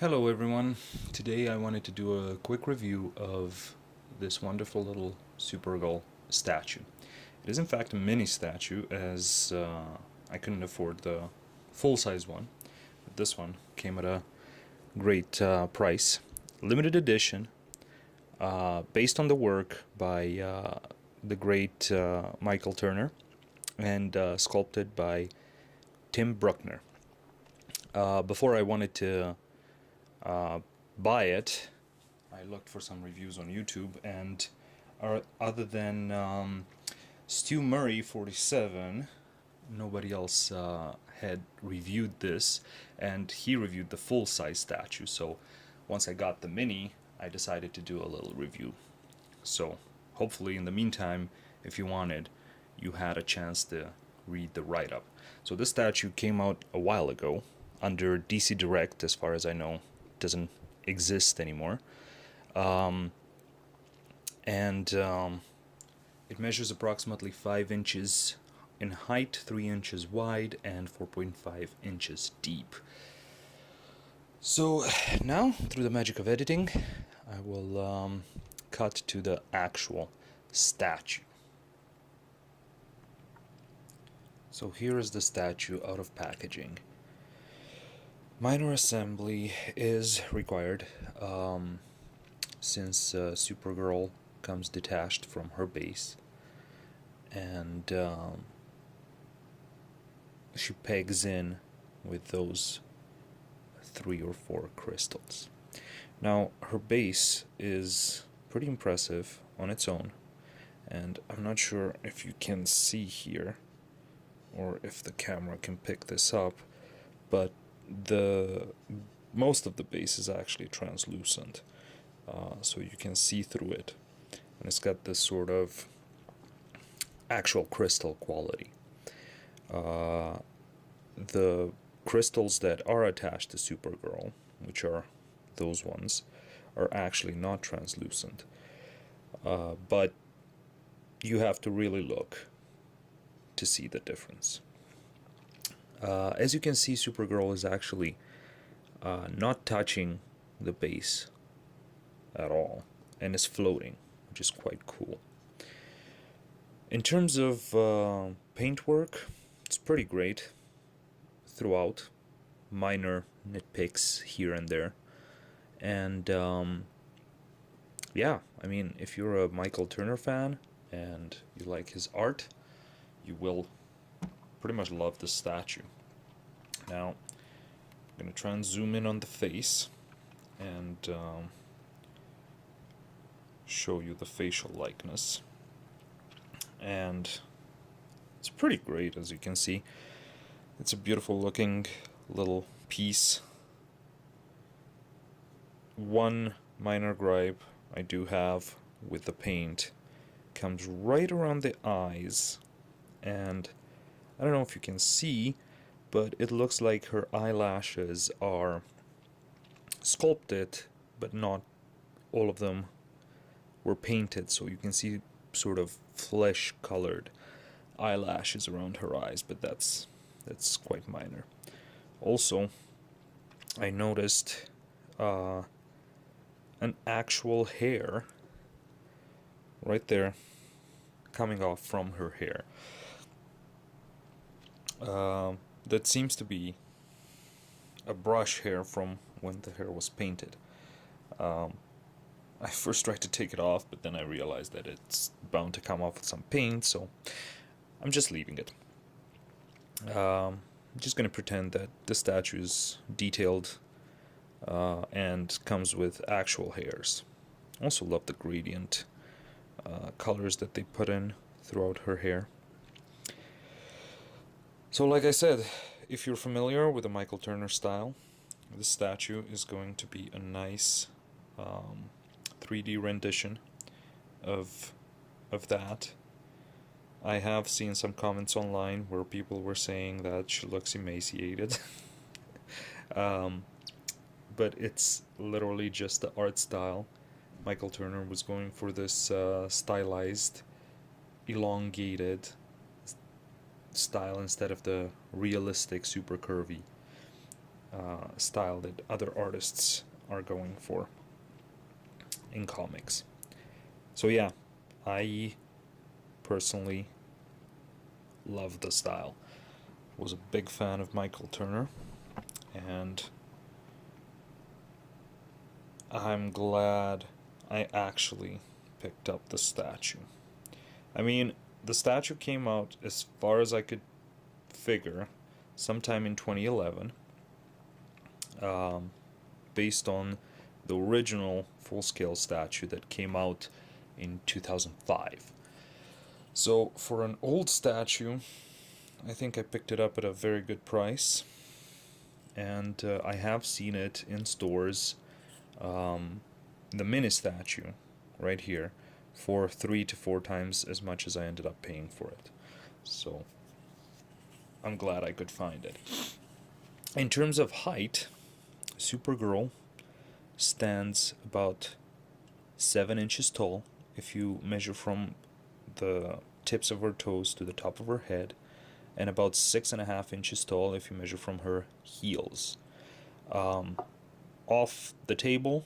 Hello everyone. Today I wanted to do a quick review of this wonderful little Supergirl statue. It is in fact a mini statue as I couldn't afford the full-size one. But this one came at a great price. Limited edition, based on the work by the great Michael Turner and sculpted by Tim Bruckner. Before I wanted to buy it, I looked for some reviews on YouTube, and other than Stu Murray 47, nobody else had reviewed this, and he reviewed the full-size statue. So once I got the mini, I decided to do a little review. So hopefully in the meantime, if you wanted, you had a chance to read the write-up. So this statue came out a while ago under DC Direct, as far as I know. Doesn't exist anymore. It measures approximately 5 inches in height, 3 inches wide, and 4.5 inches deep. So now, through the magic of editing, I will cut to the actual statue. So here is the statue out of packaging. Minor assembly is required since Supergirl comes detached from her base, and she pegs in with those 3 or 4 crystals. Now her base is pretty impressive on its own, and I'm not sure if you can see here or if the camera can pick this up, but most of the base is actually translucent, so you can see through it, and it's got this sort of actual crystal quality. The crystals that are attached to Supergirl, which are those ones, are actually not translucent, but you have to really look to see the difference. As you can see, Supergirl is actually not touching the base at all, and is floating, which is quite cool. In terms of paintwork, it's pretty great throughout. Minor nitpicks here and there, and yeah, I mean, if you're a Michael Turner fan and you like his art, you will pretty much love this statue. Now, I'm going to try and zoom in on the face and show you the facial likeness. And it's pretty great, as you can see. It's a beautiful looking little piece. One minor gripe I do have with the paint comes right around the eyes, and I don't know if you can see, but it looks like her eyelashes are sculpted, but not all of them were painted, so you can see sort of flesh colored eyelashes around her eyes, but that's quite minor. Also, I noticed an actual hair right there coming off from her hair. That seems to be a brush hair from when the hair was painted. I first tried to take it off, but then I realized that it's bound to come off with some paint, so I'm just leaving it. I'm just going to pretend that the statue is detailed and comes with actual hairs. Also love the gradient colors that they put in throughout her hair. So like I said, if you're familiar with the Michael Turner style, this statue is going to be a nice 3D rendition of that. I have seen some comments online where people were saying that she looks emaciated. But it's literally just the art style. Michael Turner was going for this stylized, elongated style instead of the realistic, super curvy style that other artists are going for in comics. So yeah, I personally love the style. Was a big fan of Michael Turner, and I'm glad I actually picked up the statue. I mean, the statue came out, as far as I could figure, sometime in 2011, um, based on the original full-scale statue that came out in 2005. So for an old statue, I think I picked it up at a very good price, and I have seen it in stores, the mini statue right here, for 3 to 4 times as much as I ended up paying for it. So I'm glad I could find it. In terms of height, Supergirl stands about 7 inches tall if you measure from the tips of her toes to the top of her head, and about 6.5 inches tall if you measure from her heels. Off the table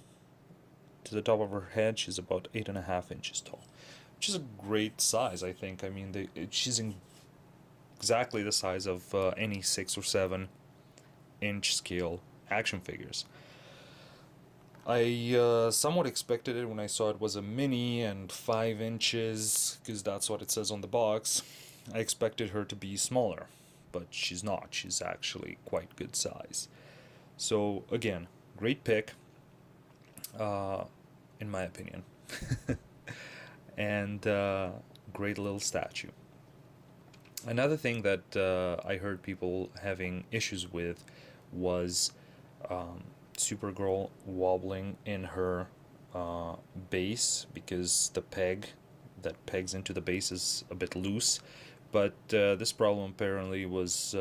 to the top of her head, she's about 8.5 inches tall, which is a great size, I think. I mean, she's exactly the size of any 6 or 7 inch scale action figures. I somewhat expected it when I saw it was a mini and 5 inches, because that's what it says on the box. I expected her to be smaller, but she's not. She's actually quite good size. So again, great pick, in my opinion. And great little statue. Another thing that I heard people having issues with was Supergirl wobbling in her base, because the peg that pegs into the base is a bit loose. But this problem apparently was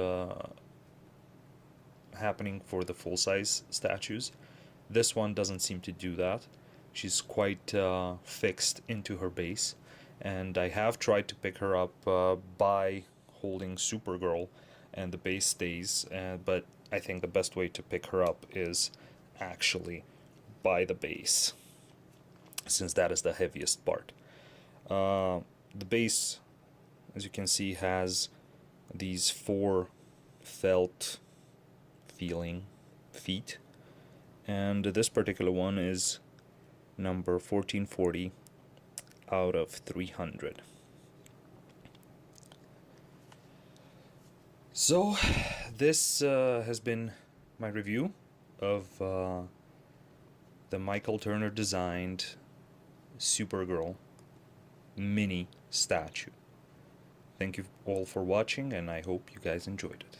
happening for the full-size statues. This one doesn't seem to do that. She's quite fixed into her base, and I have tried to pick her up by holding Supergirl, and the base stays, but I think the best way to pick her up is actually by the base, since that is the heaviest part. The base, as you can see, has these 4 felt feeling feet, and this particular one is number 1440 out of 300. So this has been my review of the Michael Turner designed Supergirl mini statue. Thank you all for watching, and I hope you guys enjoyed it.